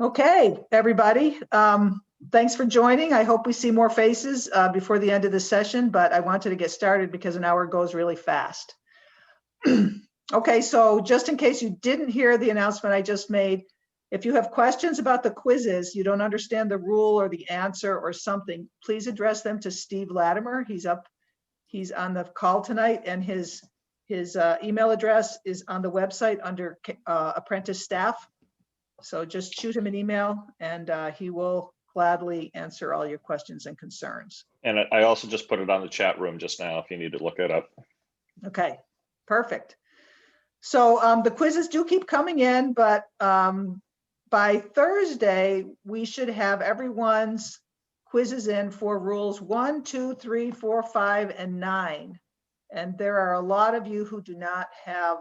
Okay, everybody. Thanks for joining. I hope we see more faces before the end of the session, but I wanted to get started because an hour goes really fast. Okay, so just in case you didn't hear the announcement I just made, if you have questions about the quizzes, you don't understand the rule or the answer or something, please address them to Steve Latimer. He's on the call tonight, and his email address is on the website under Apprentice staff. So just shoot him an email and he will gladly answer all your questions and concerns. And I also just put it on the chat room just now if you need to look it up. Okay, perfect. So the quizzes do keep coming in, but by Thursday, we should have everyone's quizzes in for rules 1, 2, 3, 4, 5, and 9. And there are a lot of you who do not have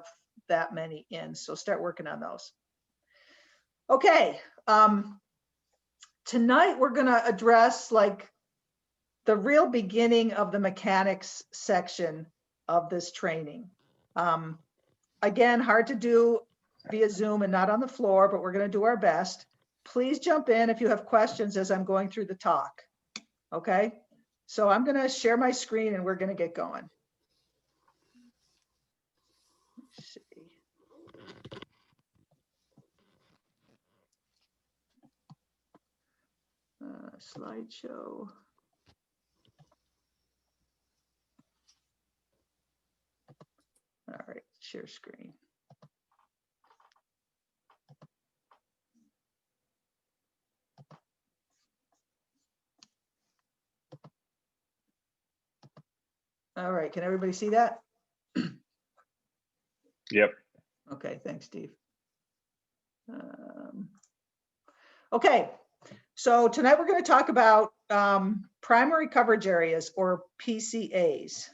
that many in, so start working on those. Okay, tonight we're gonna address like the real beginning of the mechanics section of this training. Again, hard to do via Zoom and not on the floor, but we're gonna do our best. Please jump in if you have questions as I'm going through the talk, okay? So I'm gonna share my screen and we're gonna get going. Let's see. Slideshow. All right, share screen. All right, can everybody see that? Yep. Okay, thanks, Steve. Okay, so tonight we're going to talk about primary coverage areas, or PCAs.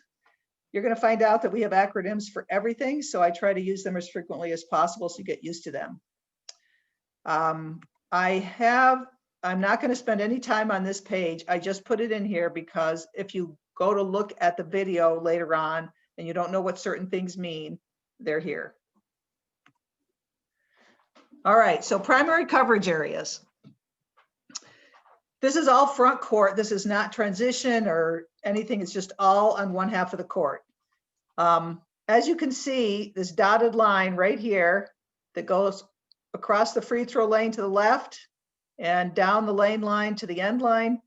You're going to find out that we have acronyms for everything, so I try to use them as frequently as possible so you get used to them. I'm not going to spend any time on this page. I just put it in here because if you go to look at the video later on and you don't know what certain things mean, they're here. All right, so primary coverage areas. This is all front court. This is not transition or anything. It's just all on one half of the court. As you can see, this dotted line right here that goes across the free throw lane to the left and down the lane line to the end line.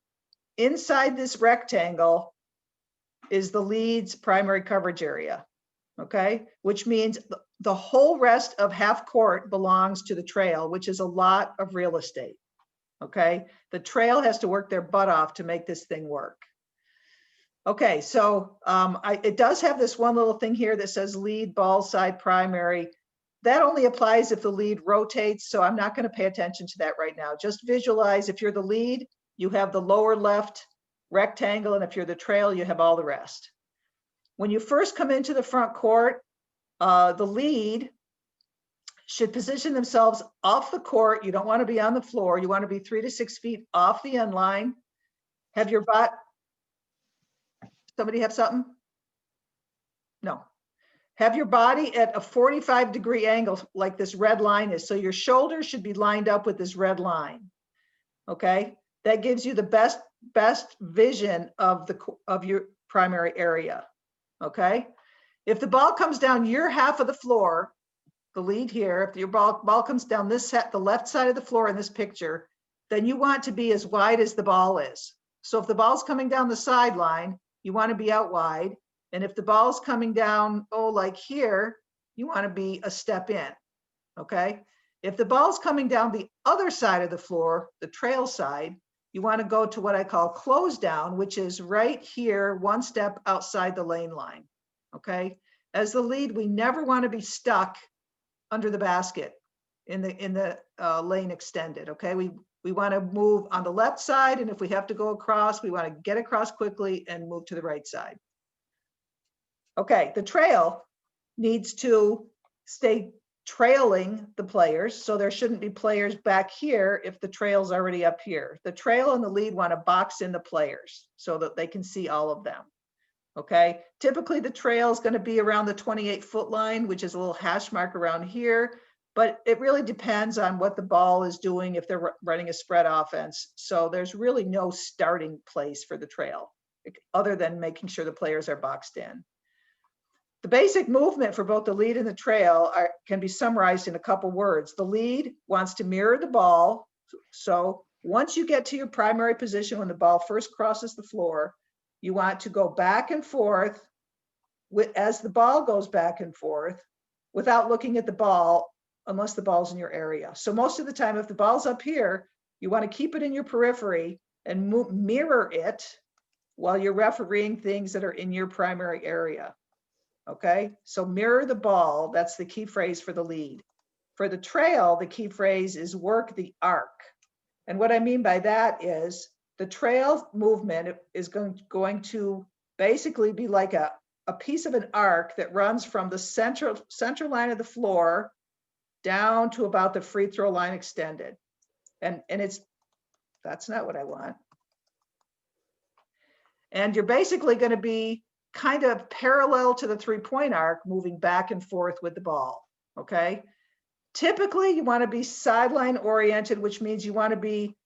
Inside this rectangle is the lead's primary coverage area, okay? Which means the whole rest of half court belongs to the trail, which is a lot of real estate, okay? The trail has to work their butt off to make this thing work. Okay, so it does have this one little thing here that says lead, ball side, primary. That only applies if the lead rotates, so I'm not going to pay attention to that right now. Just visualize if you're the lead, you have the lower left rectangle, and if you're the trail, you have all the rest. When you first come into the front court, the lead should position themselves off the court. You don't want to be on the floor. You want to be 3 to 6 feet off the end line. Have your butt. Somebody have something? No. Have your body at a 45-degree angle like this red line is. So your shoulders should be lined up with this red line. Okay? That gives you the best vision of your primary area. Okay? If the ball comes down your half of the floor, the lead here, if your ball comes down the left side of the floor in this picture, then you want to be as wide as the ball is. So if the ball's coming down the sideline, you want to be out wide. And if the ball's coming down, like here, you want to be a step in, okay? If the ball's coming down the other side of the floor, the trail side, you want to go to what I call close down, which is right here, one step outside the lane line, okay? As the lead, we never want to be stuck under the basket in the lane extended, okay? We want to move on the left side, and if we have to go across, we want to get across quickly and move to the right side. Okay, the trail needs to stay trailing the players, so there shouldn't be players back here if the trail's already up here. The trail and the lead want to box in the players so that they can see all of them. Okay, typically the trail is going to be around the 28-foot line, which is a little hash mark around here. but it really depends on what the ball is doing if they're running a spread offense. So there's really no starting place for the trail other than making sure the players are boxed in. The basic movement for both the lead and the trail can be summarized in a couple words. The lead wants to mirror the ball. So once you get to your primary position when the ball first crosses the floor, you want to go back and forth as the ball goes back and forth without looking at the ball unless the ball's in your area. So most of the time, if the ball's up here, you want to keep it in your periphery and mirror it while you're refereeing things that are in your primary area. Okay, so mirror the ball, that's the key phrase for the lead. For the trail, the key phrase is work the arc. And what I mean by that is the trail movement is going to basically be like a piece of an arc that runs from the center line of the floor down to about the free throw line extended. And that's not what I want. And you're basically going to be kind of parallel to the 3-point arc, moving back and forth with the ball, okay? Typically, you want to be sideline oriented, which means you want to be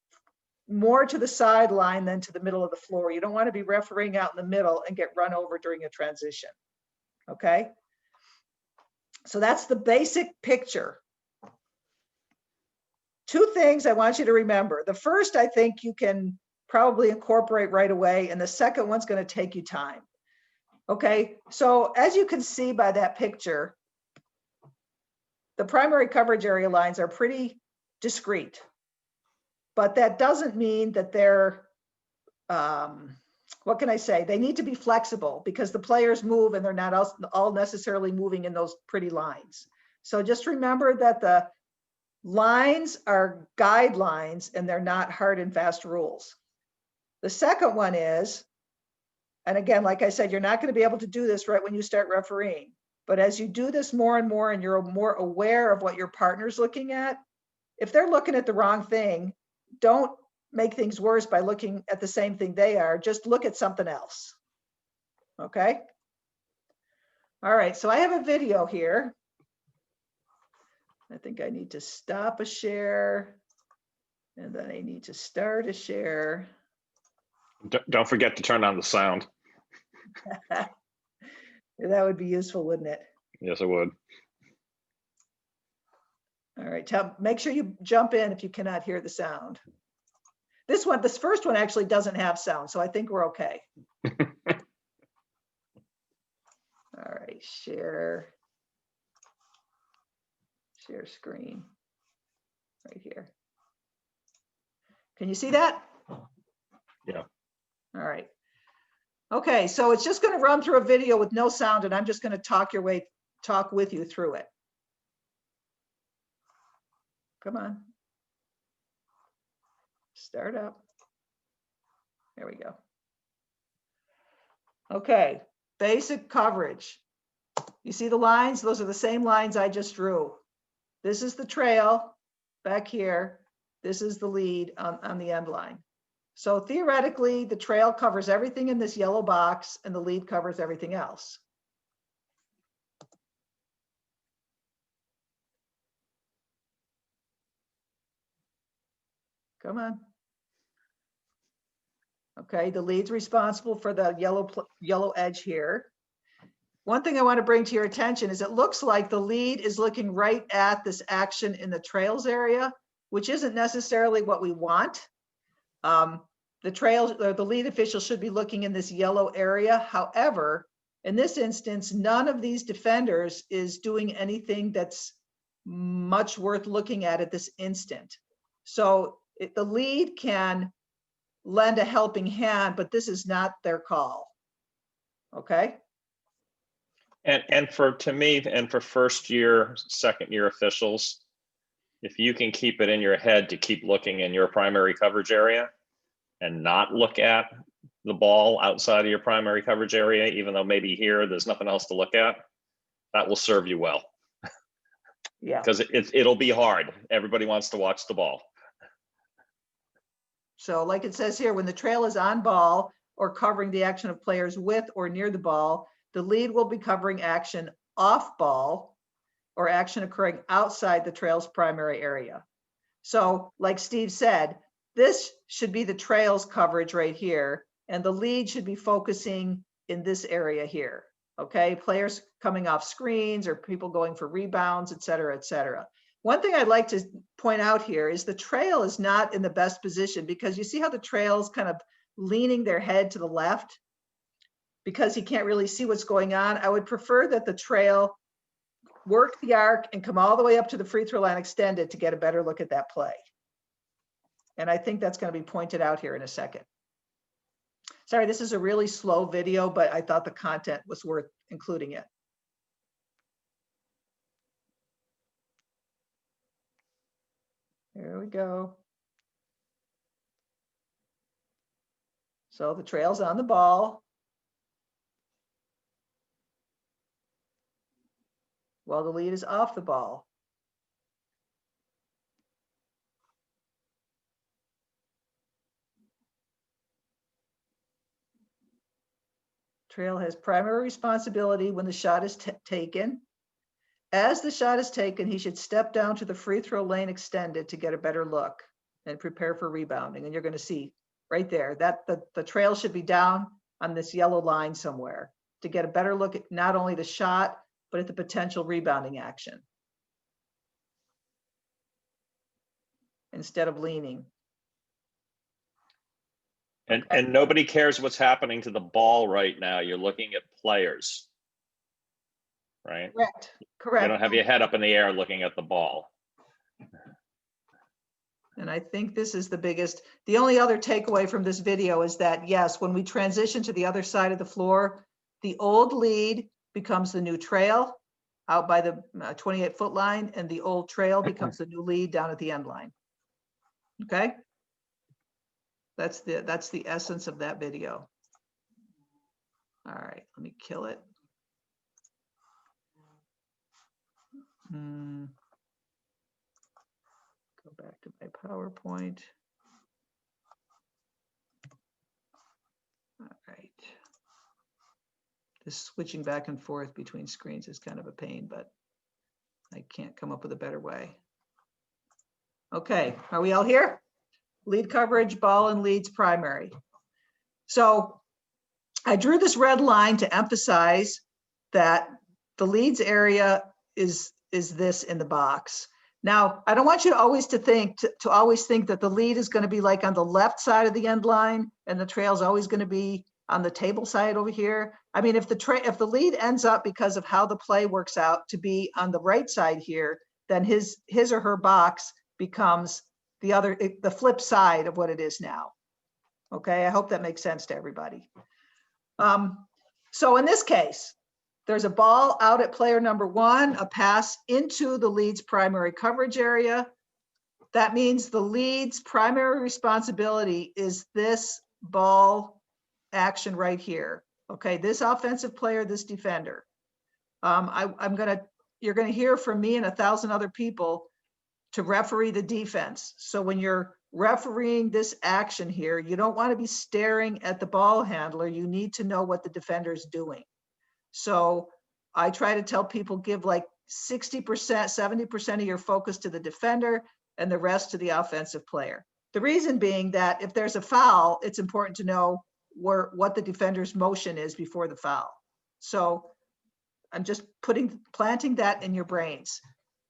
more to the sideline than to the middle of the floor. You don't want to be refereeing out in the middle and get run over during a transition, okay? So that's the basic picture. Two things I want you to remember. The first, I think you can probably incorporate right away, and the second one's going to take you time. Okay, so as you can see by that picture, the primary coverage area lines are pretty discrete, but that doesn't mean that they're, what can I say? They need to be flexible because the players move and they're not all necessarily moving in those pretty lines. So just remember that the lines are guidelines and they're not hard and fast rules. The second one is, and again, like I said, you're not going to be able to do this right when you start refereeing. But as you do this more and more and you're more aware of what your partner's looking at, if they're looking at the wrong thing, don't make things worse by looking at the same thing they are. Just look at something else. Okay? All right, so I have a video here. I think I need to stop a share, and then I need to start a share. Don't forget to turn on the sound. That would be useful, wouldn't it? Yes, it would. All right, make sure you jump in if you cannot hear the sound. This first one actually doesn't have sound, so I think we're okay. All right, share screen right here. Can you see that? Yeah. All right. Okay, so it's just going to run through a video with no sound, and I'm just going to talk with you through it. Come on. Start up. There we go. Okay, basic coverage. You see the lines? Those are the same lines I just drew. This is the trail back here. This is the lead on the end line. So theoretically, the trail covers everything in this yellow box and the lead covers everything else. Come on. Okay, the lead's responsible for the yellow edge here. One thing I want to bring to your attention is it looks like the lead is looking right at this action in the trails area, which isn't necessarily what we want. The lead official should be looking in this yellow area. However, in this instance, none of these defenders is doing anything that's much worth looking at this instant. So the lead can lend a helping hand, but this is not their call. Okay. And to me, and for first year, second year officials, if you can keep it in your head to keep looking in your primary coverage area and not look at the ball outside of your primary coverage area, even though maybe here there's nothing else to look at, that will serve you well. Yeah. Because it'll be hard. Everybody wants to watch the ball. So like it says here, when the trail is on ball or covering the action of players with or near the ball, the lead will be covering action off ball or action occurring outside the trail's primary area. So like Steve said, this should be the trails coverage right here, and the lead should be focusing in this area here. Okay, players coming off screens or people going for rebounds, et cetera, et cetera. One thing I'd like to point out here is the trail is not in the best position, because you see how the trail's kind of leaning their head to the left because he can't really see what's going on. I would prefer that the trail work the arc and come all the way up to the free throw line extended to get a better look at that play. And I think that's going to be pointed out here in a second. Sorry, this is a really slow video, but I thought the content was worth including it. There we go. So the trail's on the ball. While the lead is off the ball. Trail has primary responsibility when the shot is taken. As the shot is taken, he should step down to the free throw lane extended to get a better look and prepare for rebounding. And you're going to see right there that the trail should be down on this yellow line somewhere to get a better look at not only the shot, but at the potential rebounding action instead of leaning. And nobody cares what's happening to the ball right now. You're looking at players, right? Correct. Correct. You don't have your head up in the air looking at the ball. And I think this is the biggest, the only other takeaway from this video is that, yes, when we transition to the other side of the floor, the old lead becomes the new trail out by the 28-foot line, and the old trail becomes the new lead down at the end line. Okay? That's the essence of that video. All right, let me kill it. Go back to my PowerPoint. All right. This switching back and forth between screens is kind of a pain, but I can't come up with a better way. Okay, are we all here? Lead coverage, ball and leads primary. So I drew this red line to emphasize that the leads area is this in the box. Now, I don't want you to always think that the lead is going to be like on the left side of the end line and the trail is always going to be on the table side over here. I mean, if the lead ends up, because of how the play works out, to be on the right side here, then his or her box becomes the flip side of what it is now. Okay, I hope that makes sense to everybody. So in this case, there's a ball out at player number 1, a pass into the lead's primary coverage area. That means the lead's primary responsibility is this ball action right here. Okay, this offensive player, this defender. You're gonna hear from me and 1,000 other people to referee the defense. So when you're refereeing this action here, you don't want to be staring at the ball handler. You need to know what the defender is doing. So I try to tell people, give like 60%, 70% of your focus to the defender and the rest to the offensive player. The reason being that if there's a foul, it's important to know what the defender's motion is before the foul. So I'm just planting that in your brains.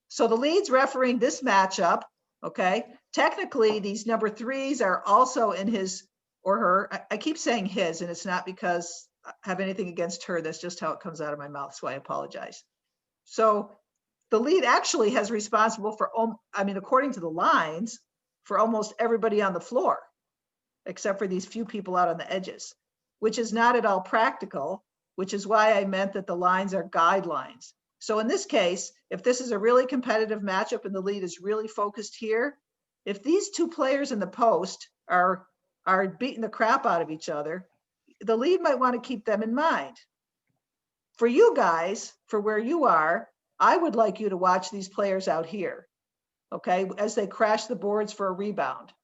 So the lead's refereeing this matchup, okay? Technically, these number 3s are also in his or her. I keep saying his, and it's not because I have anything against her. That's just how it comes out of my mouth, so I apologize. So the lead actually has responsible for, according to the lines, for almost everybody on the floor, except for these few people out on the edges, which is not at all practical, which is why I meant that the lines are guidelines. So in this case, if this is a really competitive matchup and the lead is really focused here, if these 2 players in the post are beating the crap out of each other, the lead might want to keep them in mind. For you guys, for where you are, I would like you to watch these players out here, okay, as they crash the boards for a rebound,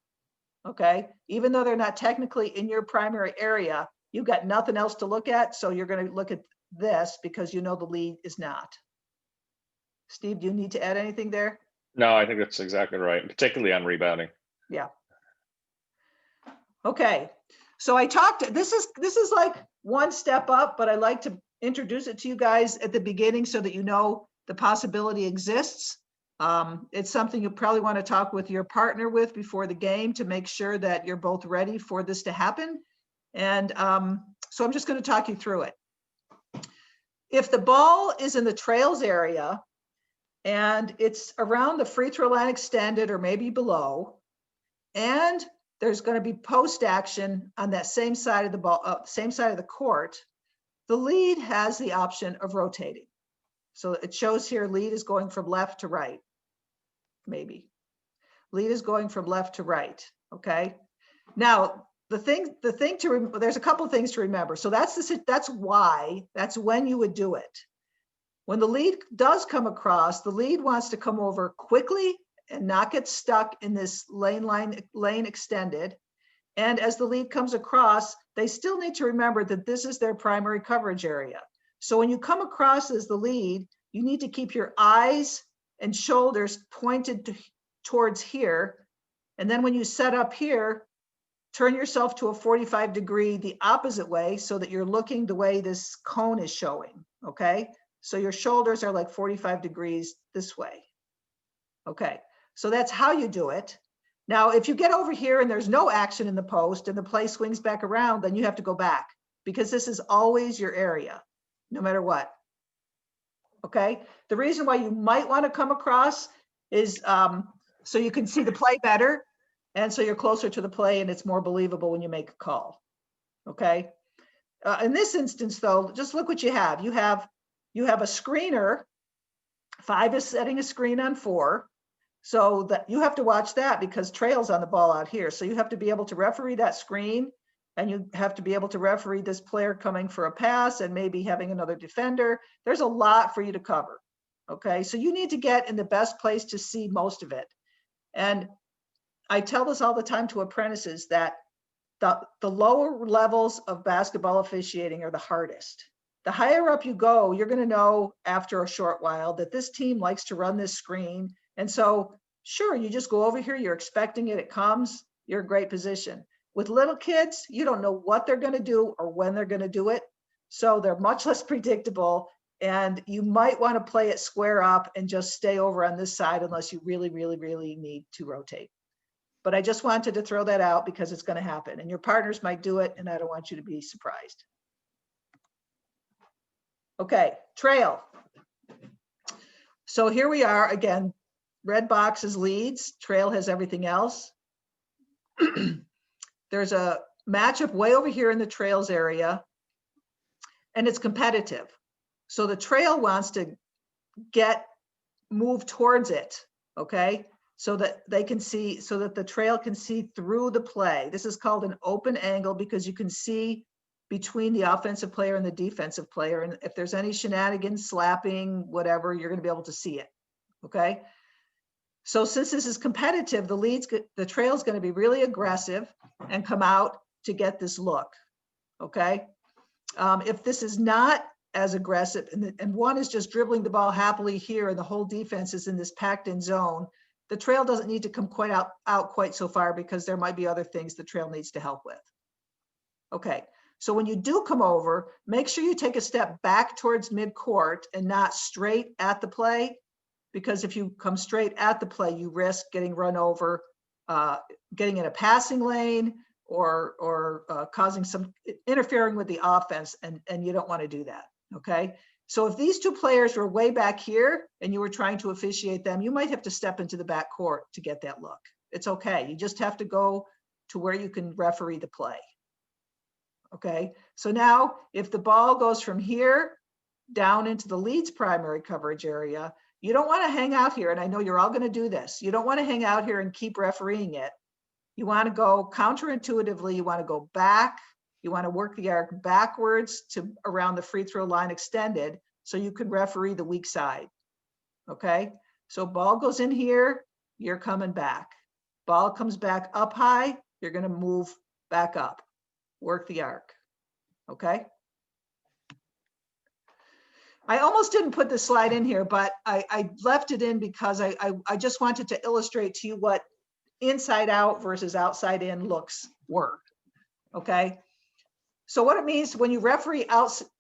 okay? Even though they're not technically in your primary area, you've got nothing else to look at, so you're going to look at this because you know the lead is not. Steve, do you need to add anything there? No, I think that's exactly right, particularly on rebounding. Yeah. Okay, so I talked, this is like one step up, but I like to introduce it to you guys at the beginning so that you know the possibility exists. It's something you probably want to talk with your partner with before the game to make sure that you're both ready for this to happen. And so I'm just going to talk you through it. If the ball is in the trails area and it's around the free throw line extended or maybe below, and there's going to be post action on that same side of the ball, same side of the court, the lead has the option of rotating. So it shows here lead is going from left to right, maybe. Lead is going from left to right, okay? Now, there's a couple of things to remember. So that's when you would do it. When the lead does come across, the lead wants to come over quickly and not get stuck in this lane extended. And as the lead comes across, they still need to remember that this is their primary coverage area. So when you come across as the lead, you need to keep your eyes and shoulders pointed towards here. And then when you set up here, turn yourself to a 45 degree the opposite way so that you're looking the way this cone is showing, okay? So your shoulders are like 45 degrees this way. Okay, so that's how you do it. Now, if you get over here and there's no action in the post and the play swings back around, then you have to go back because this is always your area, no matter what. Okay, the reason why you might want to come across is so you can see the play better. And so you're closer to the play and it's more believable when you make a call. Okay, in this instance though, just look what you have. You have a screener. 5 is setting a screen on 4. So that you have to watch that because trail's on the ball out here. So you have to be able to referee that screen and you have to be able to referee this player coming for a pass and maybe having another defender. There's a lot for you to cover. Okay, so you need to get in the best place to see most of it. And I tell this all the time to apprentices that the lower levels of basketball officiating are the hardest. The higher up you go, you're going to know after a short while that this team likes to run this screen. And so, sure, you just go over here, you're expecting it, it comes, you're in great position. With little kids, you don't know what they're going to do or when they're going to do it. So they're much less predictable. And you might want to play it square up and just stay over on this side unless you really, really, really need to rotate. But I just wanted to throw that out because it's going to happen. And your partners might do it, and I don't want you to be surprised. Okay, trail. So here we are again. Red box is leads, trail has everything else. There's a matchup way over here in the trails area, and it's competitive. So the trail wants to move towards it, okay? So that they can see, so that the trail can see through the play. This is called an open angle because you can see between the offensive player and the defensive player. And if there's any shenanigans, slapping, whatever, you're going to be able to see it, okay? So since this is competitive, the trail is going to be really aggressive and come out to get this look, okay? If this is not as aggressive and one is just dribbling the ball happily here and the whole defense is in this packed in zone, the trail doesn't need to come quite out quite so far because there might be other things the trail needs to help with. Okay, so when you do come over, make sure you take a step back towards midcourt and not straight at the play, because if you come straight at the play, you risk getting run over, getting in a passing lane or causing some interfering with the offense, and you don't want to do that, okay? So if these two players were way back here and you were trying to officiate them, you might have to step into the back court to get that look. It's okay. You just have to go to where you can referee the play. Okay. So now if the ball goes from here down into the leads primary coverage area, you don't want to hang out here. And I know you're all going to do this. You don't want to hang out here and keep refereeing it. You want to go counterintuitively. You want to go back. You want to work the arc backwards to around the free throw line extended so you can referee the weak side. Okay, so ball goes in here, you're coming back. Ball comes back up high, you're going to move back up. Work the arc. Okay. I almost didn't put the slide in here, but I left it in because I just wanted to illustrate to you what inside out versus outside in looks were. Okay. So what it means when you referee outside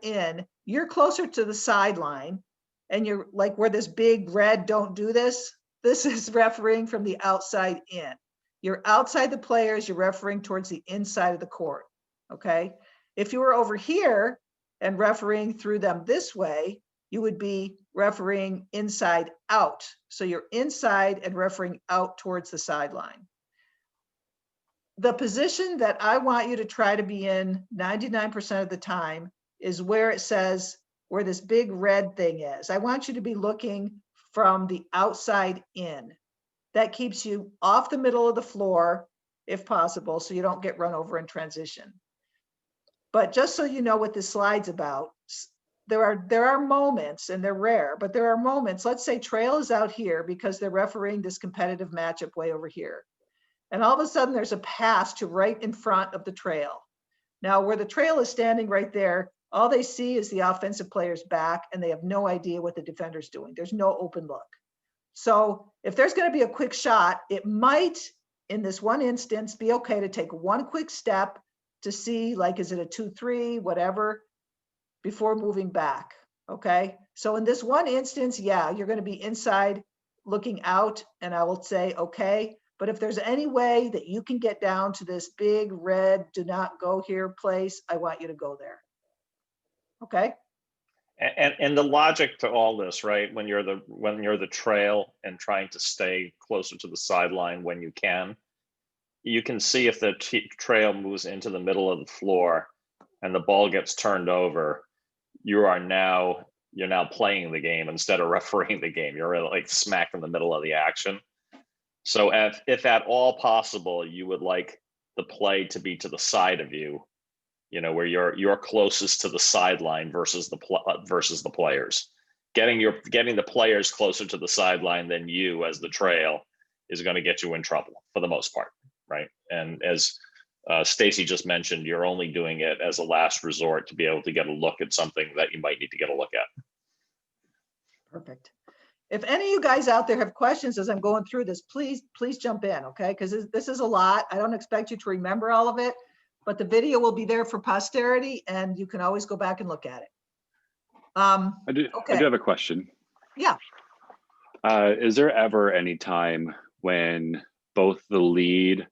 in, you're closer to the sideline and you're like where this big red don't do this. This is refereeing from the outside in. You're outside the players, you're refereeing towards the inside of the court. Okay. If you were over here and refereeing through them this way, you would be refereeing inside out. So you're inside and refereeing out towards the sideline. The position that I want you to try to be in 99% of the time is where it says where this big red thing is. I want you to be looking from the outside in. That keeps you off the middle of the floor, if possible, so you don't get run over in transition. But just so you know what this slide's about, there are moments, and they're rare, but there are moments, let's say trail is out here because they're refereeing this competitive matchup way over here. And all of a sudden there's a pass to right in front of the trail. Now where the trail is standing right there, all they see is the offensive player's back and they have no idea what the defender's doing. There's no open look. So if there's going to be a quick shot, it might, in this one instance, be okay to take one quick step to see, like, is it a 2-3, whatever, before moving back. Okay. So in this one instance, yeah, you're going to be inside looking out, and I will say, okay. But if there's any way that you can get down to this big red, do not go here place, I want you to go there. Okay. And the logic to all this, right? When you're the trail and trying to stay closer to the sideline when you can see if the trail moves into the middle of the floor and the ball gets turned over, you're now playing the game instead of refereeing the game. You're like smack in the middle of the action. So if at all possible, you would like the play to be to the side of you, where you're closest to the sideline versus the players. Getting the players closer to the sideline than you as the trail is going to get you in trouble for the most part, right? And as Stacy just mentioned, you're only doing it as a last resort to be able to get a look at something that you might need to get a look at. Perfect. If any of you guys out there have questions as I'm going through this, please jump in, okay? Because this is a lot. I don't expect you to remember all of it, but the video will be there for posterity and you can always go back and look at it. I do have a question. Yeah. Is there ever any time when both the lead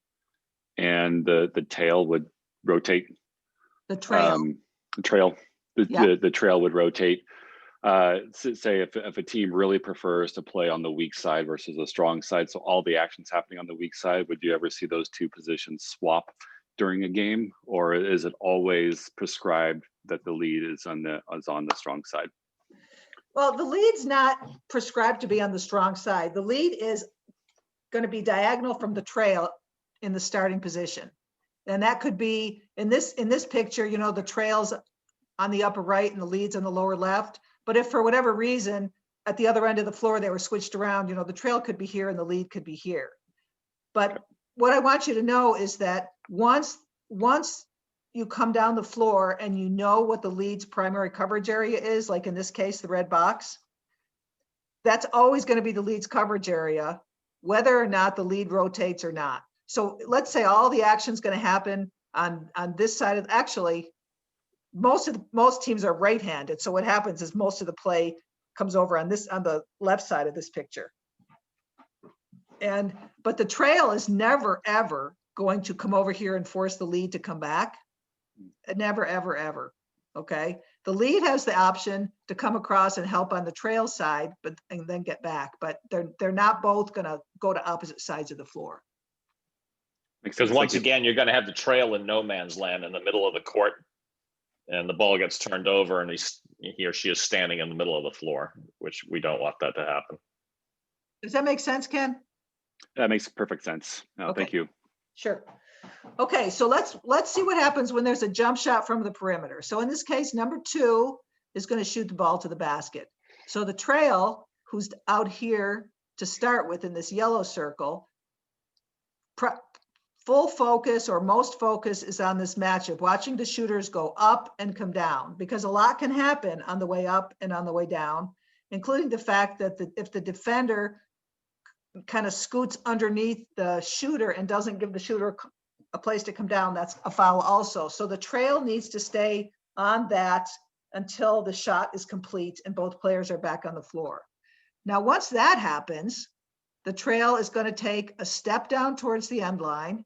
and the tail would rotate? The trail. The trail would rotate. Say if a team really prefers to play on the weak side versus the strong side, so all the action's happening on the weak side, would you ever see those two positions swap during a game, or is it always prescribed that the lead is on the strong side? Well, the lead's not prescribed to be on the strong side. The lead is going to be diagonal from the trail in the starting position. And that could be in this picture, the trail's on the upper right and the lead's on the lower left. But if for whatever reason at the other end of the floor they were switched around, the trail could be here and the lead could be here. But what I want you to know is that once you come down the floor and you know what the lead's primary coverage area is, like in this case, the red box, that's always going to be the lead's coverage area, whether or not the lead rotates or not. So let's say all the action's going to happen on this side of, actually, most teams are right-handed. So what happens is most of the play comes over on the left side of this picture. But the trail is never, ever going to come over here and force the lead to come back. Never, ever, ever. Okay. The lead has the option to come across and help on the trail side, and then get back. But they're not both going to go to opposite sides of the floor. Because once again, you're going to have the trail in no man's land in the middle of the court, and the ball gets turned over, and he or she is standing in the middle of the floor, which we don't want that to happen. Does that make sense, Ken? That makes perfect sense. No, okay. Thank you. Sure. Okay, so let's see what happens when there's a jump shot from the perimeter. So in this case, number 2 is going to shoot the ball to the basket. So the trail, who's out here to start with in this yellow circle, full focus or most focus is on this matchup, watching the shooters go up and come down, because a lot can happen on the way up and on the way down, including the fact that if the defender kind of scoots underneath the shooter and doesn't give the shooter a place to come down, that's a foul also. So the trail needs to stay on that until the shot is complete and both players are back on the floor. Now, once that happens, the trail is going to take a step down towards the end line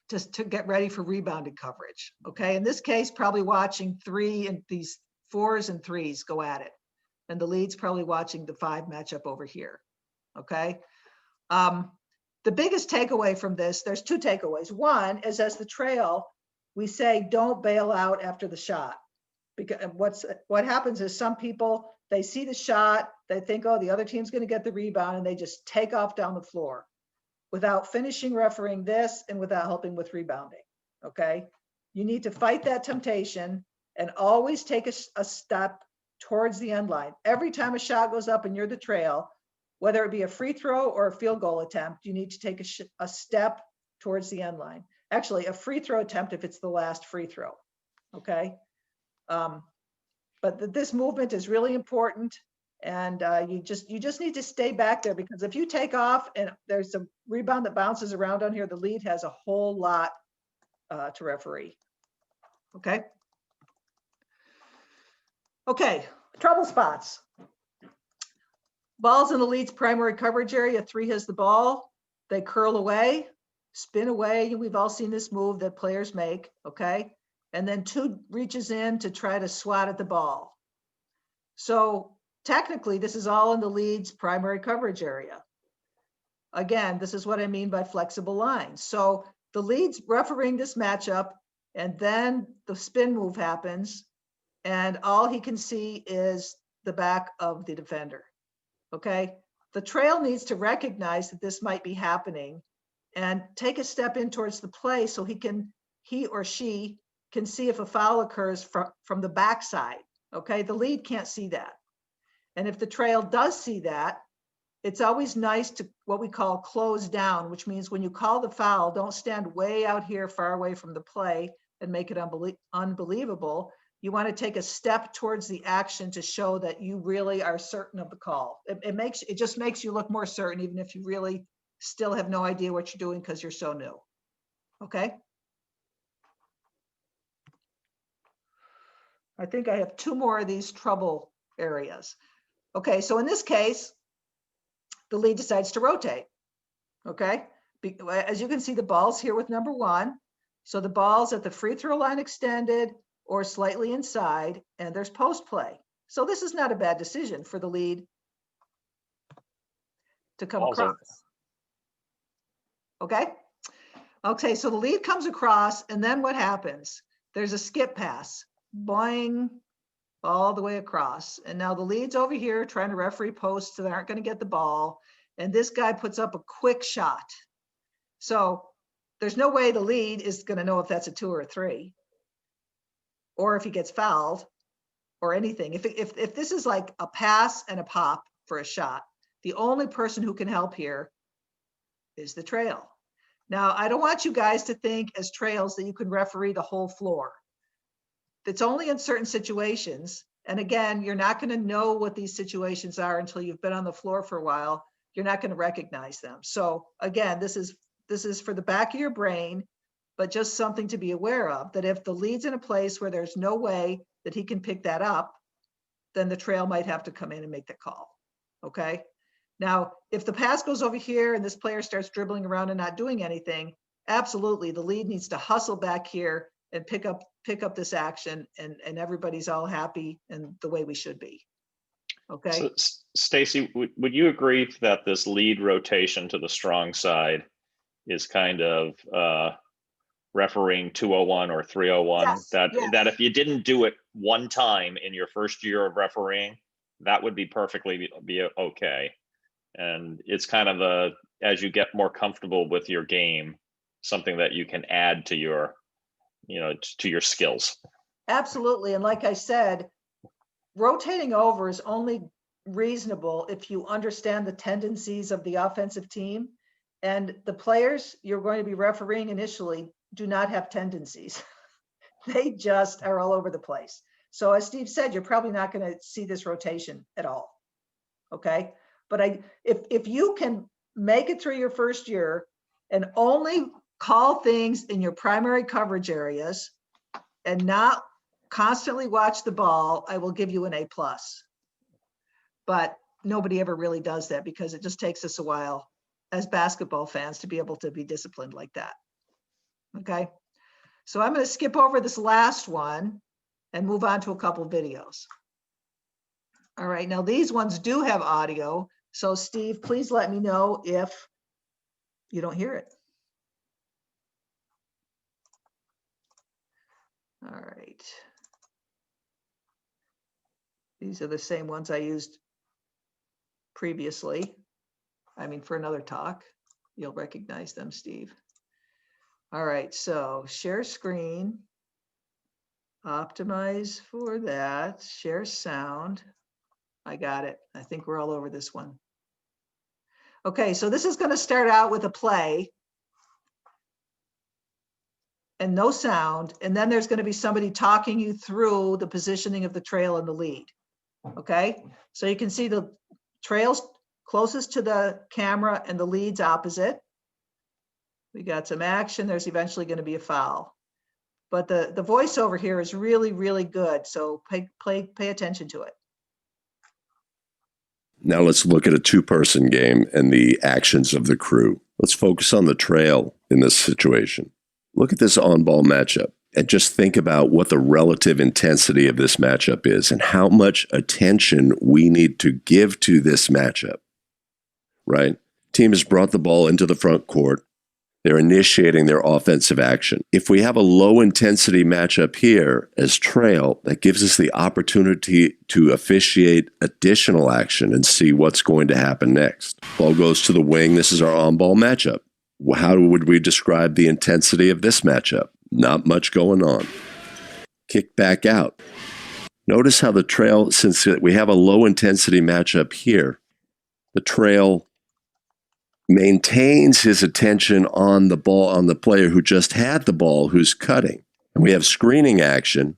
just to get ready for rebounding coverage. Okay, in this case, probably watching 3 and these 4s and 3s go at it. And the lead's probably watching the 5 matchup over here. Okay. The biggest takeaway from this, there's 2 takeaways. One is, as the trail, we say don't bail out after the shot. Because what happens is some people, they see the shot, they think, oh, the other team's going to get the rebound, and they just take off down the floor without finishing refereeing this and without helping with rebounding. Okay. You need to fight that temptation and always take a step towards the end line. Every time a shot goes up and you're the trail, whether it be a free throw or a field goal attempt, you need to take a step towards the end line. Actually, a free throw attempt if it's the last free throw. Okay. But this movement is really important, and you just need to stay back there, because if you take off and there's a rebound that bounces around on here, the lead has a whole lot to referee. Okay. Okay, trouble spots. Ball's in the lead's primary coverage area. 3 has the ball. They curl away, spin away. We've all seen this move that players make. Okay. And then 2 reaches in to try to swat at the ball. So technically, this is all in the lead's primary coverage area. Again, this is what I mean by flexible lines. So the lead's refereeing this matchup, and then the spin move happens, and all he can see is the back of the defender. Okay. The trail needs to recognize that this might be happening and take a step in towards the play so he or she can see if a foul occurs from the backside. Okay, the lead can't see that. And if the trail does see that, it's always nice to what we call close down, which means when you call the foul, don't stand way out here far away from the play and make it unbelievable. You want to take a step towards the action to show that you really are certain of the call. It just makes you look more certain, even if you really still have no idea what you're doing because you're so new. Okay. I think I have 2 more of these trouble areas. Okay, so in this case, the lead decides to rotate. Okay, as you can see, the ball's here with number 1. So the ball's at the free throw line extended or slightly inside, and there's post play. So this is not a bad decision for the lead to come across. Okay. Okay, so the lead comes across, and then what happens? There's a skip pass, boing, all the way across. And now the lead's over here trying to referee posts, so they aren't going to get the ball. And this guy puts up a quick shot. So there's no way the lead is going to know if that's a 2 or a 3, or if he gets fouled or anything. If this is like a pass and a pop for a shot, the only person who can help here is the trail. Now, I don't want you guys to think as trails that you can referee the whole floor. It's only in certain situations. And again, you're not going to know what these situations are until you've been on the floor for a while. You're not going to recognize them. So again, this is for the back of your brain, but just something to be aware of, that if the lead's in a place where there's no way that he can pick that up, then the trail might have to come in and make the call. Okay. Now, if the pass goes over here and this player starts dribbling around and not doing anything, absolutely, the lead needs to hustle back here and pick up this action, and everybody's all happy and the way we should be. Okay. So, Stacy, would you agree that this lead rotation to the strong side is kind of refereeing 201 or 301? Yes, that yes. that if you didn't do it one time in your first year of refereeing, that would be perfectly be okay. And it's kind of as you get more comfortable with your game, something that you can add to your, to your skills. Absolutely. And like I said, rotating over is only reasonable if you understand the tendencies of the offensive team. And the players you're going to be refereeing initially do not have tendencies. They just are all over the place. So as Steve said, you're probably not going to see this rotation at all. Okay. But if you can make it through your first year and only call things in your primary coverage areas and not constantly watch the ball, I will give you an A+. But nobody ever really does that because it just takes us a while as basketball fans to be able to be disciplined like that. Okay. So I'm going to skip over this last one and move on to a couple of videos. All right. Now these ones do have audio. So Steve, please let me know if you don't hear it. All right. These are the same ones I used previously. I mean, for another talk, you'll recognize them, Steve. All right, so share screen, optimize for that, share sound. I got it. I think we're all over this one. Okay, so this is going to start out with a play and no sound, and then there's going to be somebody talking you through the positioning of the trail and the lead. Okay, so you can see the trails closest to the camera and the leads opposite. We got some action. There's eventually going to be a foul. But the voiceover here is really, really good. So pay attention to it. Now let's look at a two-person game and the actions of the crew. Let's focus on the trail in this situation. Look at this on-ball matchup and just think about what the relative intensity of this matchup is and how much attention we need to give to this matchup, right? Team has brought the ball into the front court. They're initiating their offensive action. If we have a low-intensity matchup here as trail, that gives us the opportunity to officiate additional action and see what's going to happen next. Ball goes to the wing. This is our on-ball matchup. How would we describe the intensity of this matchup? Not much going on. Kick back out. Notice how the trail, since we have a low-intensity matchup here, the trail maintains his attention on the ball, on the player who just had the ball, who's cutting. And we have screening action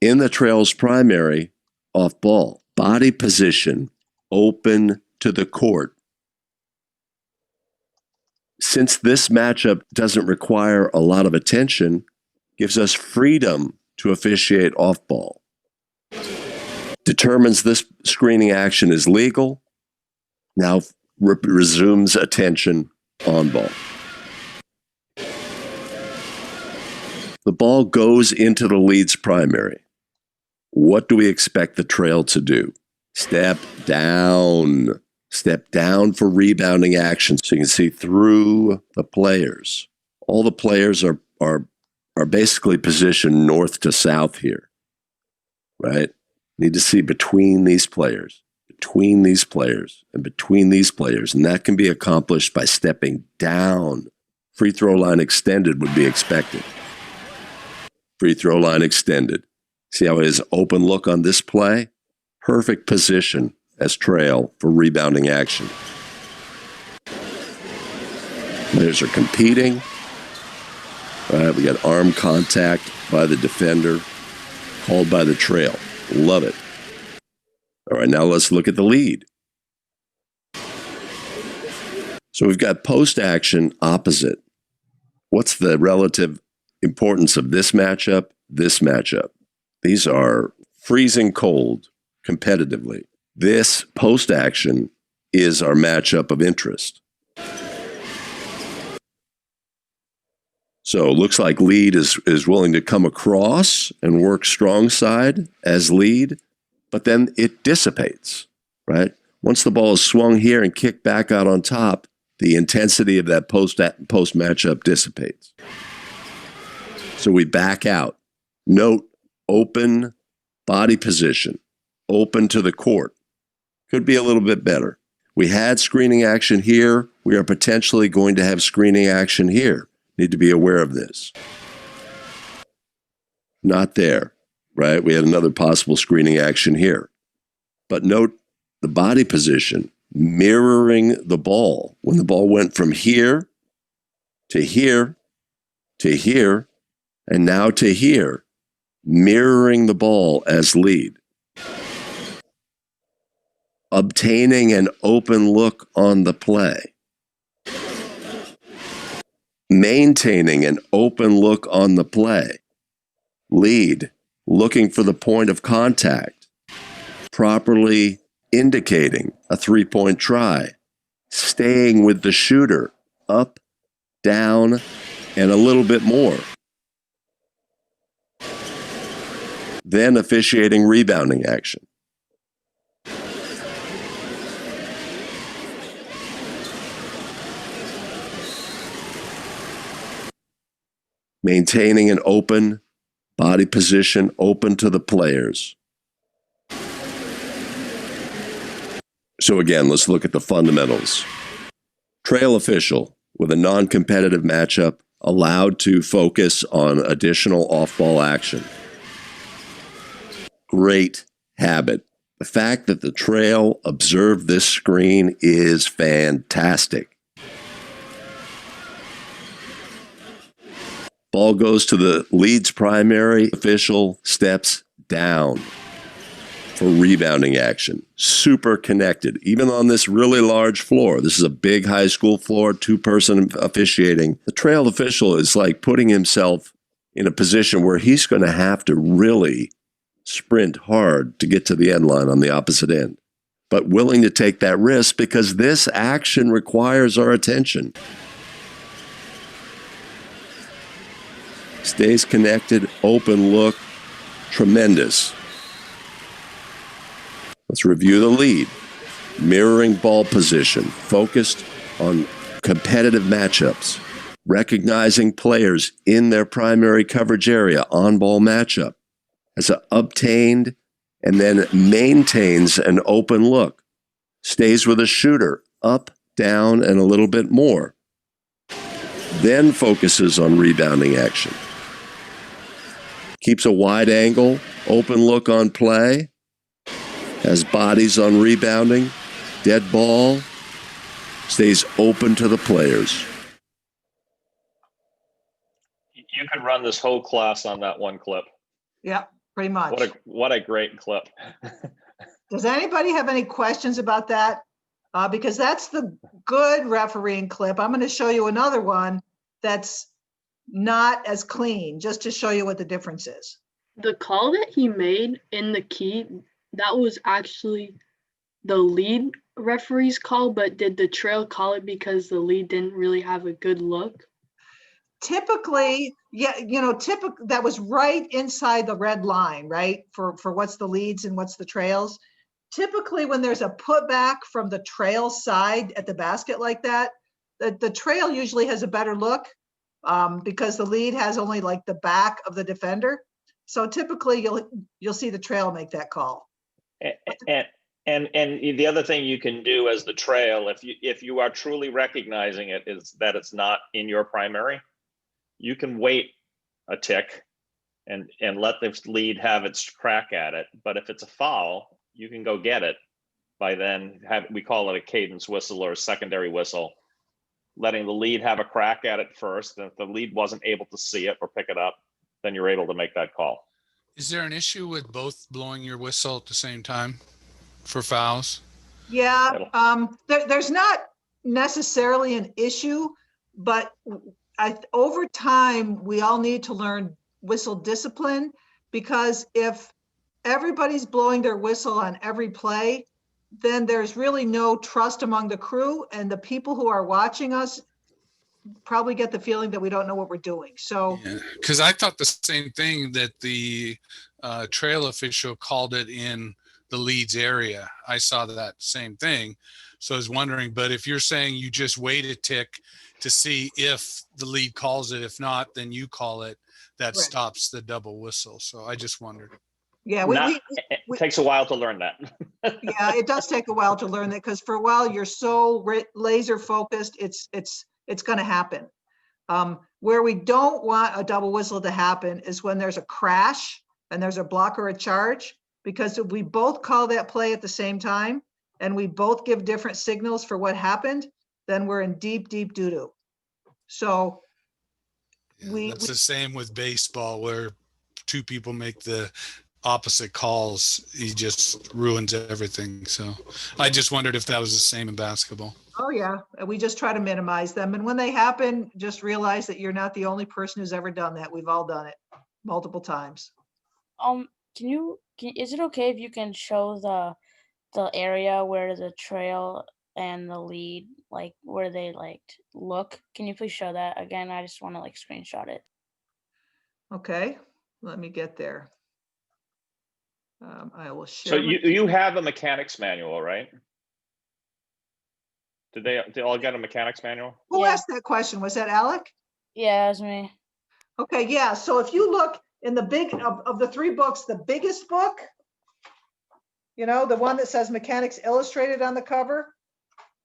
in the trail's primary off ball. Body position, open to the court. Since this matchup doesn't require a lot of attention, gives us freedom to officiate off ball. Determines this screening action is legal. Now resumes attention on ball. The ball goes into the lead's primary. What do we expect the trail to do? Step down. Step down for rebounding action. So you can see through the players. All the players are basically positioned north to south here, right? Need to see between these players. Between these players and between these players. And that can be accomplished by stepping down. Free throw line extended would be expected. Free throw line extended. See how it is open look on this play? Perfect position as trail for rebounding action. Players are competing. All right, we got arm contact by the defender, called by the trail. Love it. All right, now let's look at the lead. So we've got post-action opposite. What's the relative importance of this matchup, this matchup? These are freezing cold competitively. This post-action is our matchup of interest. So it looks like lead is willing to come across and work strong side as lead, but then it dissipates, right? Once the ball is swung here and kicked back out on top, the intensity of that post matchup dissipates. So we back out. Note, open body position, open to the court. Could be a little bit better. We had screening action here. We are potentially going to have screening action here. Need to be aware of this. Not there, right? We had another possible screening action here. But note the body position mirroring the ball. When the ball went from here to here to here, and now to here, mirroring the ball as lead. Obtaining an open look on the play. Maintaining an open look on the play. Lead, looking for the point of contact. Properly indicating a three-point try. Staying with the shooter, up, down, and a little bit more. Then officiating rebounding action. Maintaining an open body position, open to the players. So again, let's look at the fundamentals. Trail official with a non-competitive matchup allowed to focus on additional off-ball action. Great habit. The fact that the trail observed this screen is fantastic. Ball goes to the lead's primary official, steps down for rebounding action. Super connected, even on this really large floor. This is a big high school floor, two-person officiating. The trail official is like putting himself in a position where he's going to have to really sprint hard to get to the end line on the opposite end, but willing to take that risk because this action requires our attention. Stays connected, open look, tremendous. Let's review the lead. Mirroring ball position, focused on competitive matchups, recognizing players in their primary coverage area, on-ball matchup, has obtained and then maintains an open look, stays with a shooter, up, down, and a little bit more, then focuses on rebounding action. Keeps a wide angle, open look on play, has bodies on rebounding, dead ball, stays open to the players. You could run this whole class on that one clip. Yeah, pretty much. What a great clip. Does anybody have any questions about that? Because that's the good refereeing clip. I'm going to show you another one that's not as clean, just to show you what the difference is. The call that he made in the key, that was actually the lead referee's call, but did the trail call it because the lead didn't really have a good look? Typically, yeah, that was right inside the red line, right? For what's the leads and what's the trails. Typically, when there's a putback from the trail side at the basket like that, the trail usually has a better look because the lead has only like the back of the defender. So typically, you'll see the trail make that call. And the other thing you can do as the trail, if you are truly recognizing it, is that it's not in your primary. You can wait a tick and let the lead have its crack at it. But if it's a foul, you can go get it by then we call it a cadence whistle or a secondary whistle, letting the lead have a crack at it first. And if the lead wasn't able to see it or pick it up, then you're able to make that call. Is there an issue with both blowing your whistle at the same time for fouls? Yeah, there's not necessarily an issue, but over time, we all need to learn whistle discipline, because if everybody's blowing their whistle on every play, then there's really no trust among the crew, and the people who are watching us probably get the feeling that we don't know what we're doing. So, because I thought the same thing, that the trail official called it in the leads area. I saw that same thing. So I was wondering, but if you're saying you just wait a tick to see if the lead calls it, if not, then you call it, that Right. stops the double whistle. So I just wondered. yeah, It takes a while to learn that. yeah, it does take a while to learn that, because for a while you're so laser focused, it's going to happen. Where we don't want a double whistle to happen is when there's a crash and there's a block or a charge, because if we both call that play at the same time, and we both give different signals for what happened, then we're in deep, deep doo-doo. So Yeah, that's the same with baseball, where two people make the opposite calls. He just ruins everything. So I just wondered if that was the same in basketball. oh yeah, we just try to minimize them. And when they happen, just realize that you're not the only person who's ever done that. We've all done it multiple times. Is it okay if you can show the area where the trail and the lead, like where they like look? Can you please show that again? I just want to like screenshot it. Okay, let me get there. I will So share. you have a mechanics manual, right? Did they all get a mechanics manual? Who Yeah. asked that question? Was that Alec? Yeah, that's me. Okay, yeah. So if you look in the big of the three books, the biggest book, you know, the one that says Mechanics Illustrated on the cover.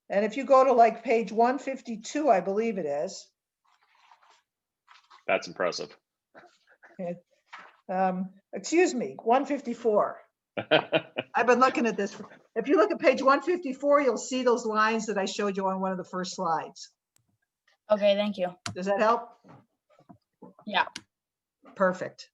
And if you go to like page 152, I believe it is. That's impressive. Excuse me, 154. I've been looking at this. If you look at page 154, you'll see those lines that I showed you on one of the first slides. Okay, thank you. Does that help? Yeah. Perfect.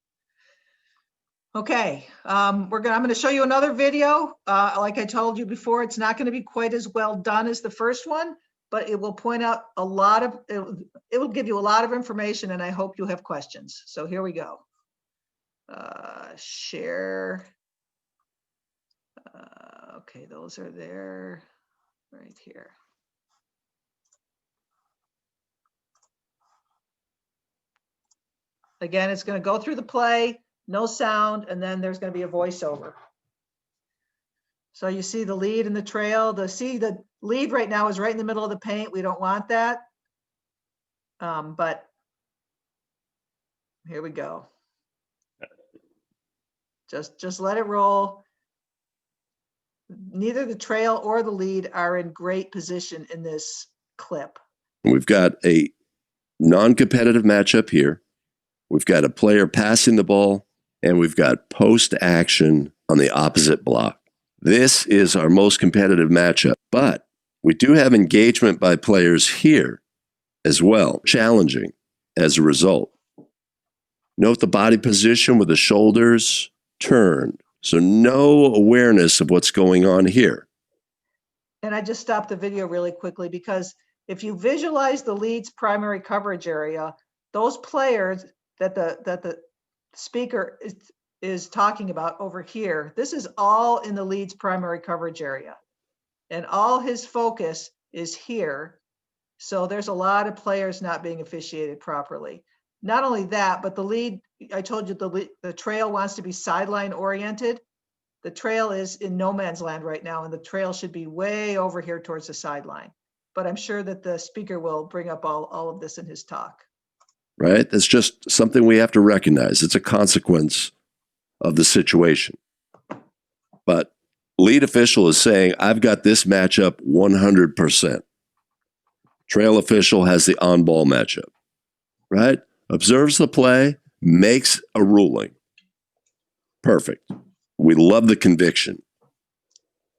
Okay, I'm going to show you another video. Like I told you before, it's not going to be quite as well done as the first one, but it will point out a lot of, it will give you a lot of information, and I hope you have questions. So here we go. Share. Okay, those are there right here. Again, it's going to go through the play, no sound, and then there's going to be a voiceover. So you see the lead and the trail. The lead right now is right in the middle of the paint. We don't want that. But here we go. Just let it roll. Neither the trail or the lead are in great position in this clip. We've got a non-competitive matchup here. We've got a player passing the ball, and we've got post-action on the opposite block. This is our most competitive matchup, but we do have engagement by players here as well, challenging as a result. Note the body position with the shoulders turned, so no awareness of what's going on here. And I just stopped the video really quickly because if you visualize the lead's primary coverage area, those players that the speaker is talking about over here, this is all in the lead's primary coverage area. And all his focus is here. So there's a lot of players not being officiated properly. Not only that, but the lead, I told you the trail wants to be sideline oriented. The trail is in no man's land right now, and the trail should be way over here towards the sideline. But I'm sure that the speaker will bring up all of this in his talk. Right? That's just something we have to recognize. It's a consequence of the situation. But lead official is saying, I've got this matchup 100%. Trail official has the on-ball matchup, right? Observes the play, makes a ruling. Perfect. We love the conviction,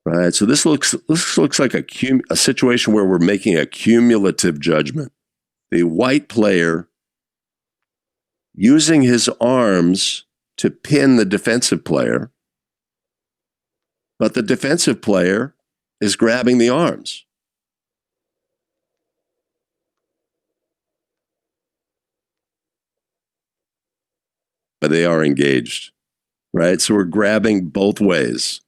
right? So this looks like a situation where we're making a cumulative judgment. The white player using his arms to pin the defensive player, but the defensive player is grabbing the arms. But they are engaged, right? So we're grabbing both ways.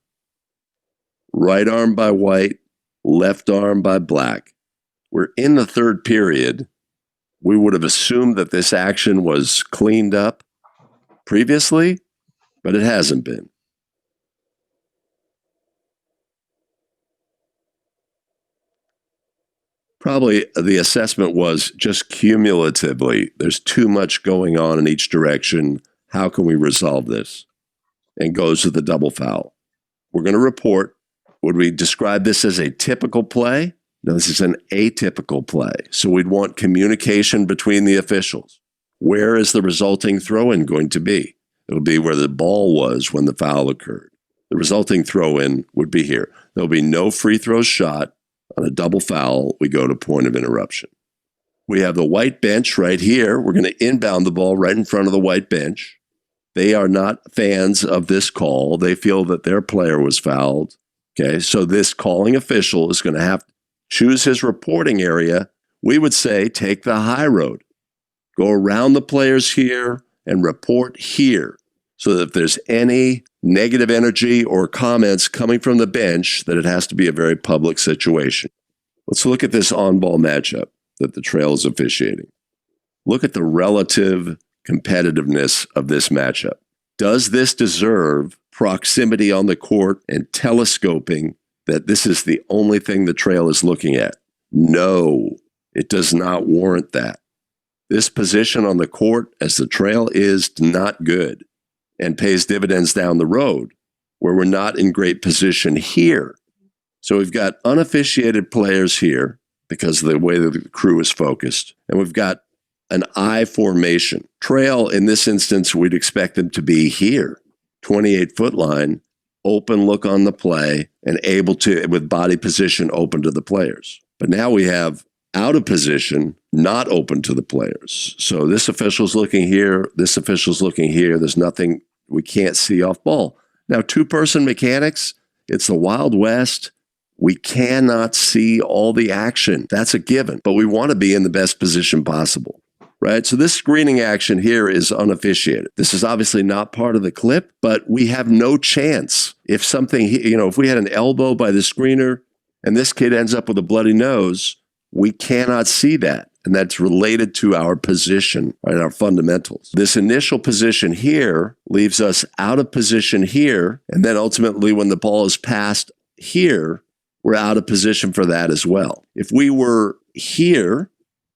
Right arm by white, left arm by black. We're in the third period. We would have assumed that this action was cleaned up previously, but it hasn't been. Probably the assessment was just cumulatively, there's too much going on in each direction. How can we resolve this? And goes to the double foul. We're going to report. Would we describe this as a typical play? No, this is an atypical play. So we'd want communication between the officials. Where is the resulting throw-in going to be? It'll be where the ball was when the foul occurred. The resulting throw-in would be here. There'll be no free throws shot. On a double foul, we go to point of interruption. We have the white bench right here. We're going to inbound the ball right in front of the white bench. They are not fans of this call. They feel that their player was fouled. Okay, so this calling official is going to have to choose his reporting area. We would say take the high road. Go around the players here and report here so that if there's any negative energy or comments coming from the bench, that it has to be a very public situation. Let's look at this on-ball matchup that the Trail is officiating. Look at the relative competitiveness of this matchup. Does this deserve proximity on the court and telescoping that this is the only thing the Trail is looking at? No, it does not warrant that. This position on the court as the Trail is not good and pays dividends down the road where we're not in great position here. So we've got unofficiated players here because of the way that the crew is focused. And we've got an I formation. Trail, in this instance, we'd expect them to be here, 28-foot line, open look on the play, and able to, with body position, open to the players. But now we have out of position, not open to the players. So this official's looking here, this official's looking here. There's nothing we can't see off ball. Now, two-person mechanics, it's the Wild West. We cannot see all the action. That's a given. But we want to be in the best position possible, right? So this screening action here is unofficiated. This is obviously not part of the clip, but we have no chance. If something, if we had an elbow by the screener and this kid ends up with a bloody nose, we cannot see that. And that's related to our position, right, our fundamentals. This initial position here leaves us out of position here. And then ultimately when the ball is passed here, we're out of position for that as well. If we were here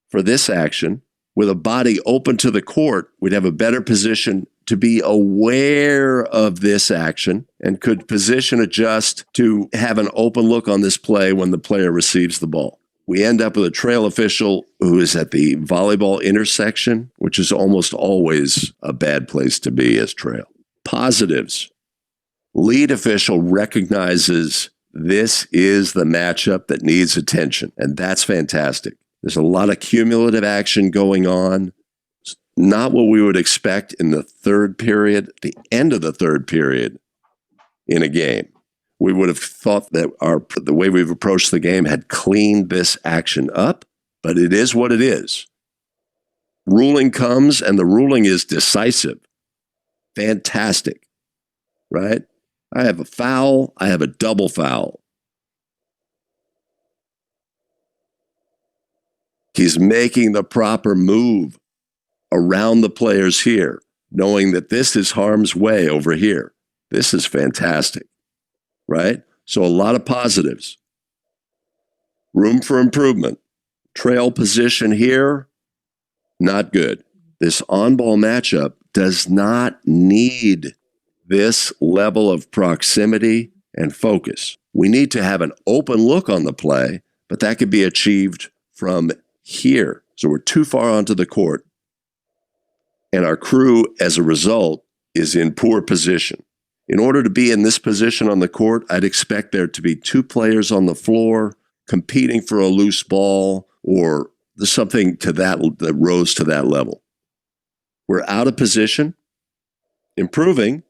for this action with a body open to the court, we'd have a better position to be aware of this action and could position adjust to have an open look on this play when the player receives the ball. We end up with a Trail official who is at the volleyball intersection, which is almost always a bad place to be as Trail. Positives. Lead official recognizes this is the matchup that needs attention, and that's fantastic. There's a lot of cumulative action going on. It's not what we would expect in the third period, the end of the third period in a game. We would have thought that the way we've approached the game had cleaned this action up, but it is what it is. Ruling comes, and the ruling is decisive. Fantastic, right? I have a foul. I have a double foul. He's making the proper move around the players here, knowing that this is harm's way over here. This is fantastic. Right? So a lot of positives. Room for improvement. Trail position here, not good. This on-ball matchup does not need this level of proximity and focus. We need to have an open look on the play, but that could be achieved from here. So we're too far onto the court, and our crew, as a result, is in poor position. In order to be in this position on the court, I'd expect there to be two players on the floor competing for a loose ball or something to that rose to that level. We're out of position, improving,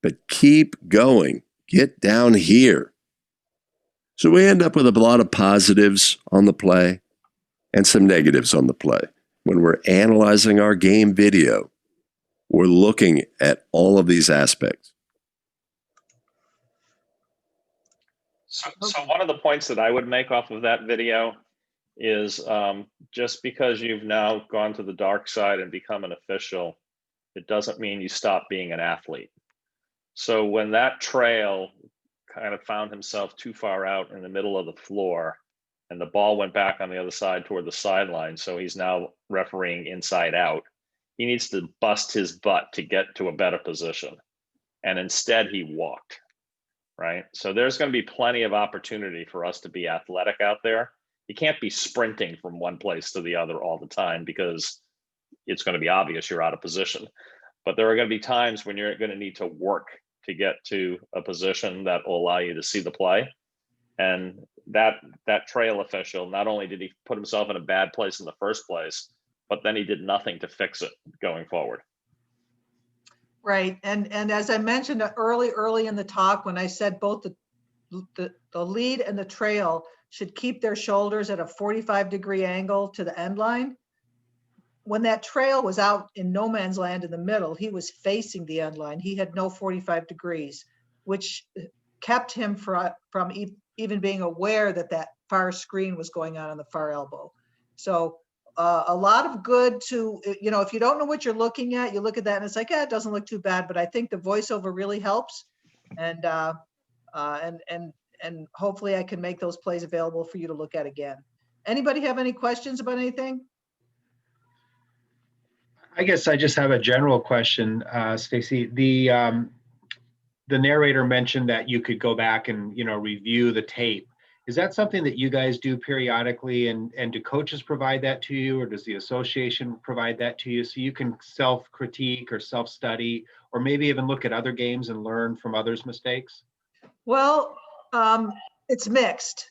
but keep going. Get down here. So we end up with a lot of positives on the play and some negatives on the play. When we're analyzing our game video, we're looking at all of these aspects. So one of the points that I would make off of that video is just because you've now gone to the dark side and become an official, it doesn't mean you stop being an athlete. So when that Trail kind of found himself too far out in the middle of the floor and the ball went back on the other side toward the sideline, so he's now refereeing inside out, he needs to bust his butt to get to a better position. And instead he walked. Right? So there's going to be plenty of opportunity for us to be athletic out there. You can't be sprinting from one place to the other all the time because it's going to be obvious you're out of position. But there are going to be times when you're going to need to work to get to a position that will allow you to see the play. And that trail official, not only did he put himself in a bad place in the first place, but then he did nothing to fix it going forward. Right. And as I mentioned early in the talk, when I said both the lead and the trail should keep their shoulders at a 45-degree angle to the end line. When that trail was out in no man's land in the middle, he was facing the end line. He had no 45 degrees, which kept him from even being aware that that far screen was going on the far elbow. So a lot of good to, if you don't know what you're looking at, you look at that and it's like, it doesn't look too bad, but I think the voiceover really helps. And hopefully I can make those plays available for you to look at again. Anybody have any questions about anything? I guess I just have a general question, Stacy. The narrator mentioned that you could go back and review the tape. Is that something that you guys do periodically, and do coaches provide that to you, or does the association provide that to you so you can self-critique or self-study, or maybe even look at other games and learn from others' mistakes? Well, it's mixed.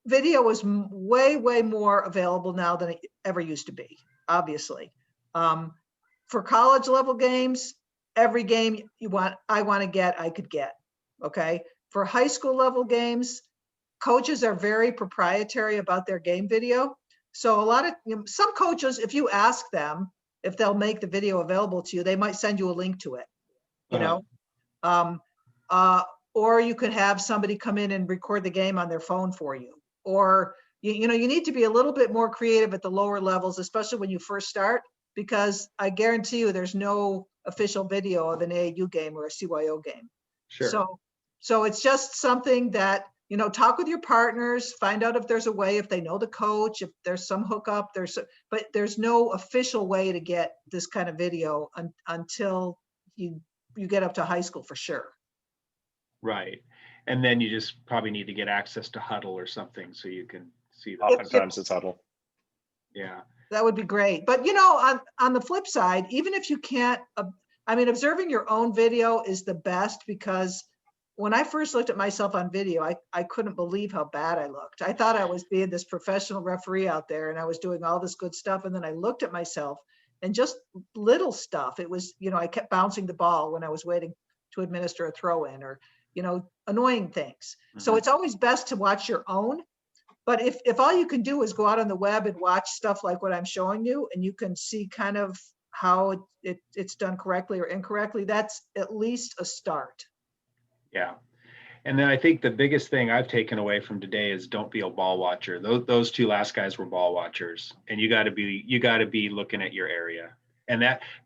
Video is way more available now than it ever used to be, obviously. For college level games, every game I want to get, I could get, okay? For high school level games, coaches are very proprietary about their game video. So some coaches, if you ask them if they'll make the video available to you, they might send you a link to it, or you could have somebody come in and record the game on their phone for you. Or, you need to be a little bit more creative at the lower levels, especially when you first start, because I guarantee you there's no official video of an AAU game or a CYO game. Sure. So it's just something that, talk with your partners, find out if there's a way, if they know the coach, if there's some hookup, but there's no official way to get this kind of video until you get up to high school for sure. Right. And then you just probably need to get access to Huddle or something so you can see that. Oftentimes it's Huddle. Yeah. That would be great. But, on the flip side, even if you can't, observing your own video is the best, because when I first looked at myself on video, I couldn't believe how bad I looked. I thought I was being this professional referee out there and I was doing all this good stuff. And then I looked at myself and just little stuff. It was, I kept bouncing the ball when I was waiting to administer a throw in, or, annoying things. Mm-hmm. So it's always best to watch your own. But if all you can do is go out on the web and watch stuff like what I'm showing you, and you can see kind of how it's done correctly or incorrectly, that's at least a start. Yeah. And then I think the biggest thing I've taken away from today is don't be a ball watcher. Those two last guys were ball watchers, and you got to be looking at your area. And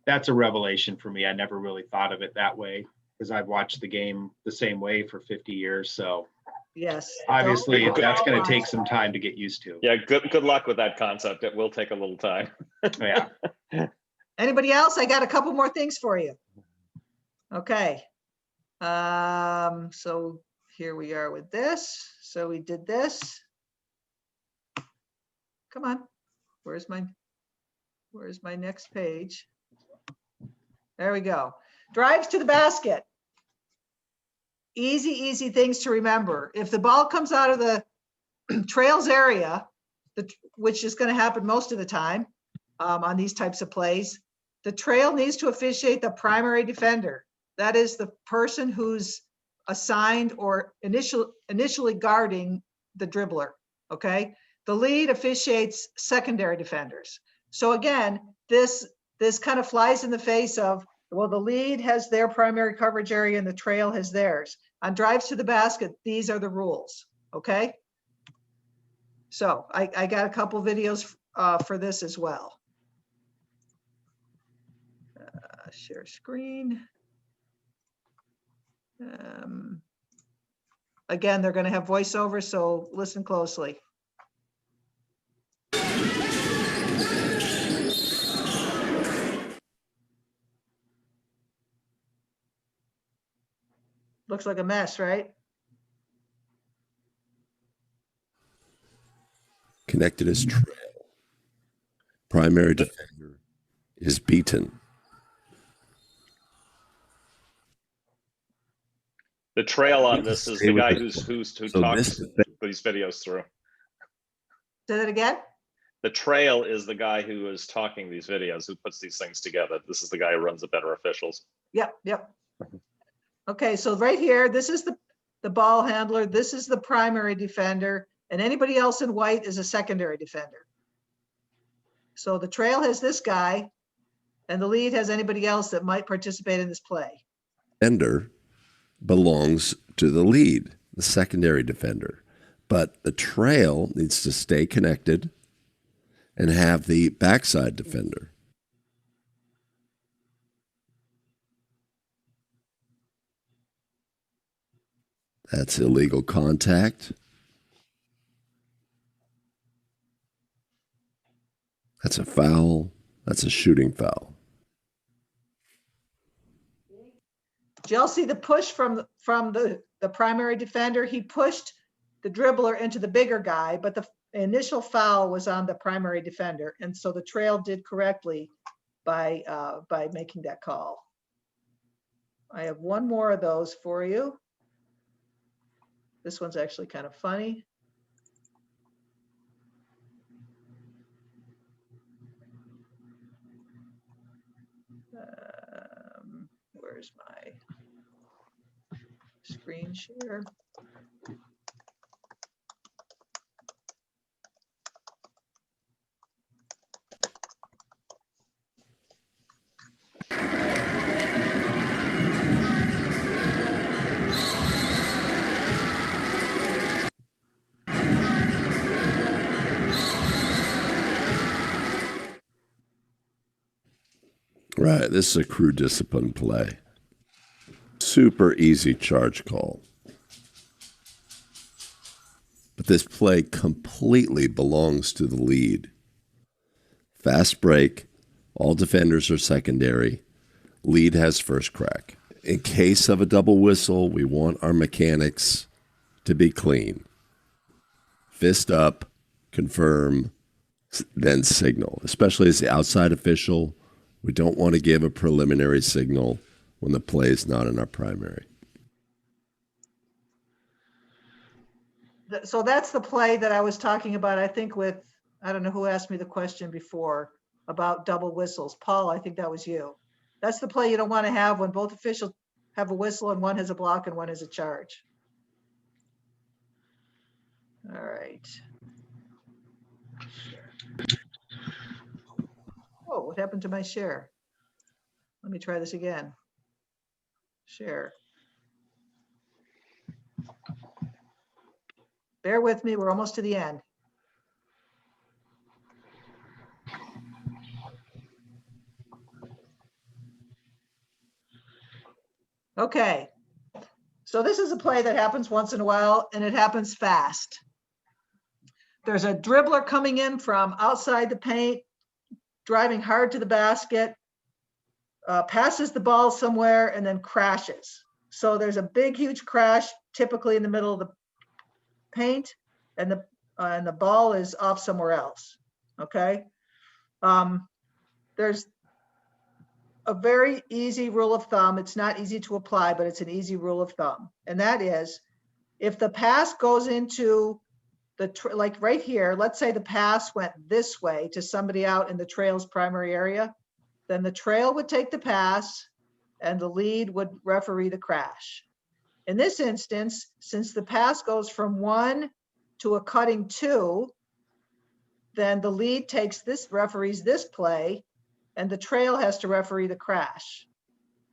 that's a revelation for me. I never really thought of it that way, because I've watched the game the same way for 50 years. So yes, obviously that's going to take some time to get used to. Yeah, good luck with that concept. It will take a little time. Yeah. Anybody else? I got a couple more things for you. Okay. So here we are with this. So we did this. Come on. Where's my next page? There we go. Drives to the basket. Easy things to remember. If the ball comes out of the trails area, which is going to happen most of the time on these types of plays, the trail needs to officiate the primary defender. That is the person who's assigned or initially guarding the dribbler, okay? The lead officiates secondary defenders. So again, this kind of flies in the face of, well, the lead has their primary coverage area and the trail has theirs. On drives to the basket, these are the rules, okay? So I got a couple videos for this as well. Share screen. Again, they're going to have voiceover, so listen closely. Looks like a mess, right? Connected as trail. Primary defender is beaten. The trail on this is Stay the with guy the- who So talks this these videos through. Say that again? The trail is the guy who is talking these videos, who puts these things together. This is the guy who runs the Better Officials. Yep, yep. Okay, so right here, this is the ball handler, this is the primary defender, and anybody else in white is a secondary defender. So the trail has this guy, and the lead has anybody else that might participate in this play. defender belongs to the lead, the secondary defender. But the trail needs to stay connected and have the backside defender. That's illegal contact. That's a foul. That's a shooting foul. Did y'all see the push from the primary defender? He pushed the dribbler into the bigger guy, but the initial foul was on the primary defender. And so the trail did correctly by making that call. I have one more of those for you. This one's actually kind of funny. Where's my screen share? Right, this is a crew discipline play. Super easy charge call. But this play completely belongs to the lead. Fast break, all defenders are secondary. Lead has first crack. In case of a double whistle, we want our mechanics to be clean. Fist up, confirm, then signal. Especially as the outside official, we don't want to give a preliminary signal when the play is not in our primary. So that's the play that I was talking about, I think with, I don't know who asked me the question before about double whistles. Paul, I think that was you. That's the play you don't want to have when both officials have a whistle and one has a block and one has a charge. All right. Oh, what happened to my share? Let me try this again. Share. Bear with me, we're almost to the end. Okay, so this is a play that happens once in a while and it happens fast. There's a dribbler coming in from outside the paint, driving hard to the basket, passes the ball somewhere and then crashes. So there's a big, huge crash, typically in the middle of the paint, and the ball is off somewhere else. Okay. There's a very easy rule of thumb. It's not easy to apply, but it's an easy rule of thumb. And that is, if the pass goes into like right here, let's say the pass went this way to somebody out in the trail's primary area, then the trail would take the pass and the lead would referee the crash. In this instance, since the pass goes from 1 to a cutting 2, then the lead takes referees this play, and the trail has to referee the crash.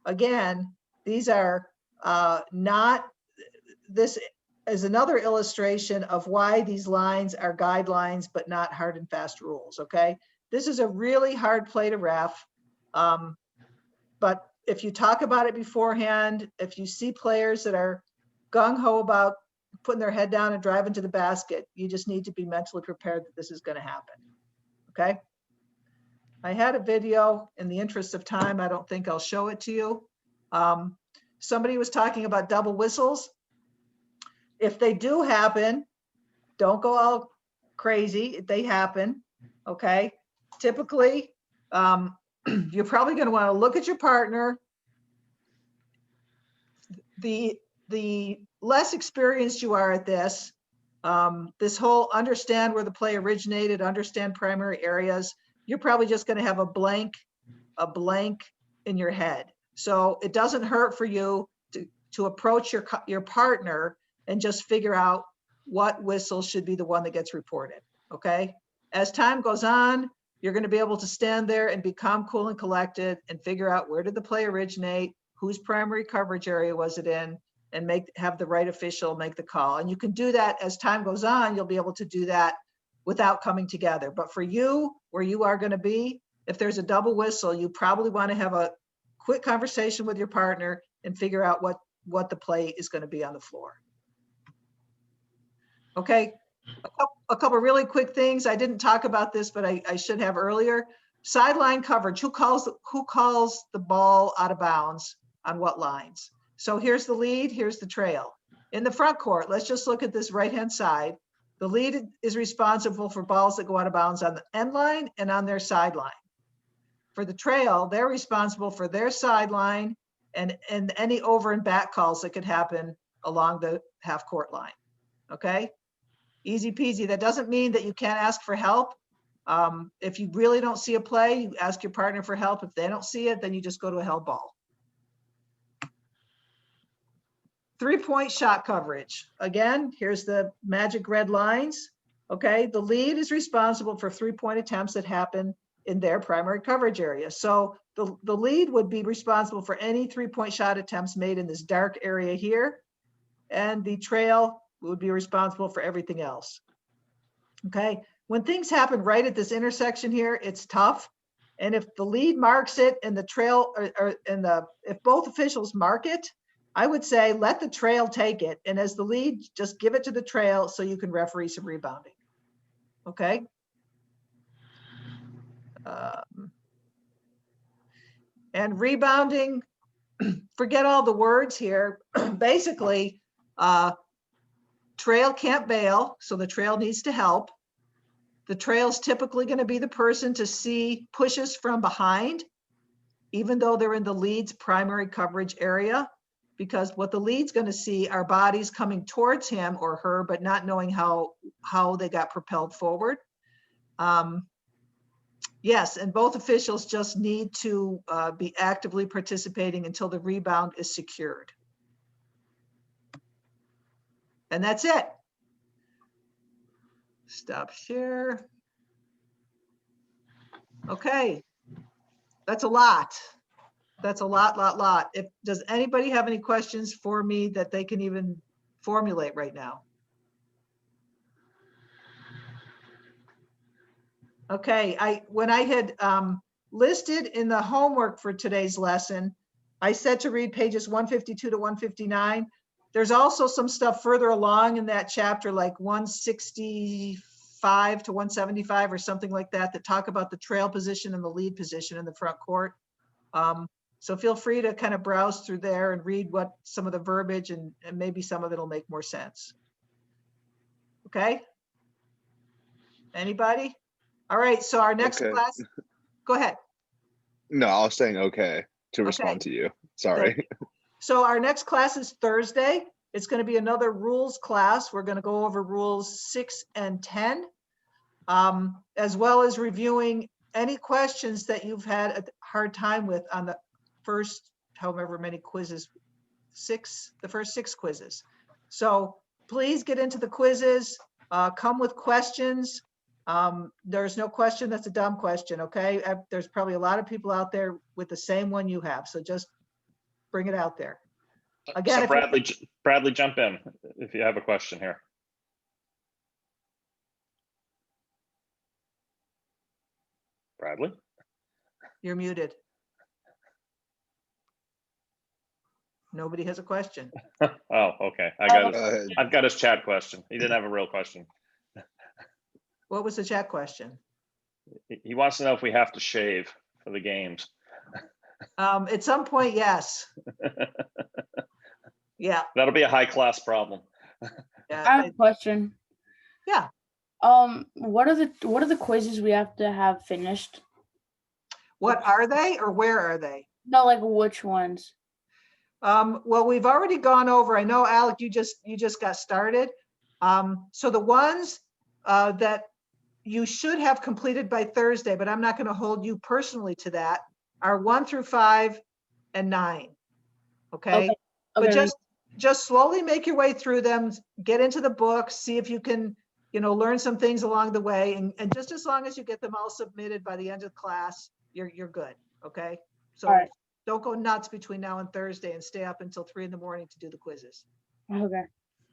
Again, these are this is another illustration of why these lines are guidelines, but not hard and fast rules, okay? This is a really hard play to ref, but if you talk about it beforehand, if you see players that are gung-ho about putting their head down and driving to the basket, you just need to be mentally prepared that this is going to happen, okay? I had a video. In the interest of time, I don't think I'll show it to you. Somebody was talking about double whistles. If they do happen, don't go all crazy. If they happen, okay? Typically, you're probably going to want to look at your partner. The the less experienced you are at this, this whole understand where the play originated, understand primary areas, you're probably just going to have a blank in your head. So it doesn't hurt for you to approach your partner and just figure out what whistle should be the one that gets reported. Okay. As time goes on, you're going to be able to stand there and be calm, cool, and collected and figure out where did the play originate, whose primary coverage area was it in, and have the right official make the call. And you can do that as time goes on. You'll be able to do that without coming together. But for you, where you are going to be, if there's a double whistle, you probably want to have a quick conversation with your partner and figure out what the play is going to be on the floor. Okay, a couple really quick things. I didn't talk about this, but I should have earlier. Sideline coverage. Who calls the ball out of bounds on what lines? So here's the lead, here's the trail. In the front court, let's just look at this right-hand side. The lead is responsible for balls that go out of bounds on the end line and on their sideline. For the trail, they're responsible for their sideline and any over and back calls that could happen along the half court line. Okay, easy peasy. That doesn't mean that you can't ask for help. If you really don't see a play, you ask your partner for help. If they don't see it, then you just go to a held ball. 3-point shot coverage. Again, here's the magic red lines. Okay, the lead is responsible for 3-point attempts that happen in their primary coverage area. So the lead would be responsible for any 3-point shot attempts made in this dark area here. And the trail would be responsible for everything else. Okay, when things happen right at this intersection here, it's tough. And if the lead marks it and the trail, if both officials mark it, I would say let the trail take it. And as the lead, just give it to the trail so you can referee some rebounding. Okay. And rebounding, forget all the words here. Basically, trail can't bail, so the trail needs to help. The trail's typically going to be the person to see pushes from behind, even though they're in the lead's primary coverage area, because what the lead's going to see are bodies coming towards him or her, but not knowing how they got propelled forward. Yes, and both officials just need to be actively participating until the rebound is secured. And that's it. Stop share. Okay, that's a lot. That's a lot. Does anybody have any questions for me that they can even formulate right now? Okay, when I had listed in the homework for today's lesson, I said to read pages 152 to 159. There's also some stuff further along in that chapter, like 165 to 175 or something like that, that talk about the trail position and the lead position in the front court. So feel free to kind of browse through there and read what some of the verbiage and maybe some of it will make more sense. Okay? Anybody? All right, so our next class, go ahead. No, I was saying okay to respond to you. Sorry. So our next class is Thursday. It's going to be another rules class. We're going to go over rules 6 and 10, as well as reviewing any questions that you've had a hard time with on the first, however many quizzes, the first 6 quizzes. So please get into the quizzes, come with questions. There's no question that's a dumb question, okay? There's probably a lot of people out there with the same one you have, so just bring it out there. Again, so Bradley, jump in if you have a question here. Bradley? You're muted. Nobody has a question. Oh, okay. I've got his chat question. He didn't have a real question. What was the chat question? He wants to know if we have to shave for the games. At some point, yes. Yeah. That'll be a high-class problem. Yeah. I have a question. Yeah. What are the quizzes we have to have finished? What are they, or where are they? No, like which ones? Well, we've already gone over, I know, Alec, you just got started. So the ones that you should have completed by Thursday, but I'm not going to hold you personally to that, are 1 through 5 and 9. Okay? But Okay. just slowly make your way through them, get into the book, see if you can, learn some things along the way. And just as long as you get them all submitted by the end of class, you're good. Okay? So All right. don't go nuts between now and Thursday and stay up until 3 in the morning to do the quizzes. Okay.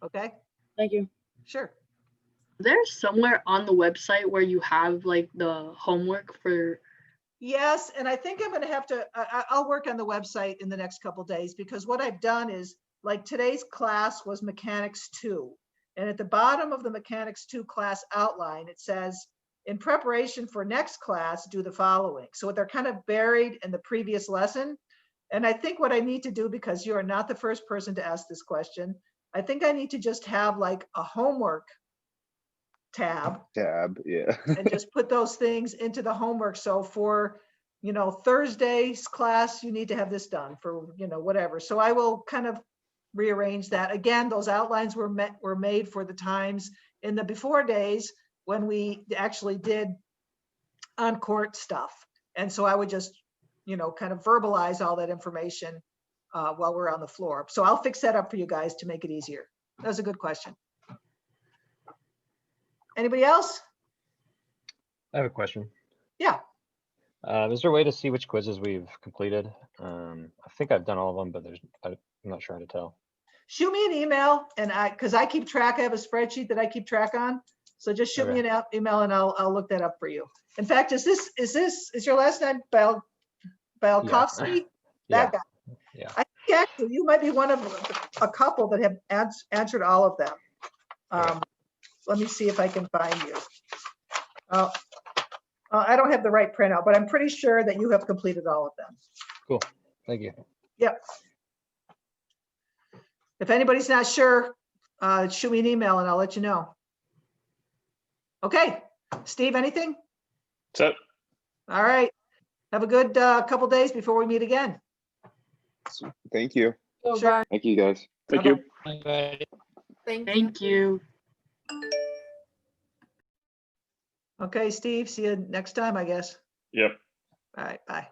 Okay? Thank you. Sure. There's somewhere on the website where you have like the homework for. Yes, and I think I'm going to have to, I'll work on the website in the next couple days, because what I've done is, like, today's class was Mechanics 2. And at the bottom of the Mechanics 2 class outline, it says, in preparation for next class, do the following. So they're kind of buried in the previous lesson. And I think what I need to do, because you are not the first person to ask this question, I think I need to just have like a homework tab Yeah. and just put those things into the homework. So for, Thursday's class, you need to have this done for, whatever. So I will kind of rearrange that. Again, those outlines were made for the times in the before days when we actually did on court stuff. And so I would just, kind of verbalize all that information while we're on the floor. So I'll fix that up for you guys to make it easier. That was a good question. Anybody else? I have a question. Yeah. Is there a way to see which quizzes we've completed? I think I've done all of them, but I'm not sure how to tell. Shoot me an email, and because I keep track, I have a spreadsheet that I keep track on. So just shoot me an email and I'll look that up for you. In fact, is your last name Belkovsky? Yeah. That guy. Yeah. I think actually you might be one of a couple that have answered all of them. Let me see if I can find you. I don't have the right printout, but I'm pretty sure that you have completed all of them. Cool. Thank you. Yep. If anybody's not sure, shoot me an email and I'll let you know. Okay, Steve, anything? So, All right. Have a good couple days before we meet again. Thank you. Sure. Thank you, guys. thank you. Thank you. Okay, Steve, see you next time, I guess. Yep. All right, bye.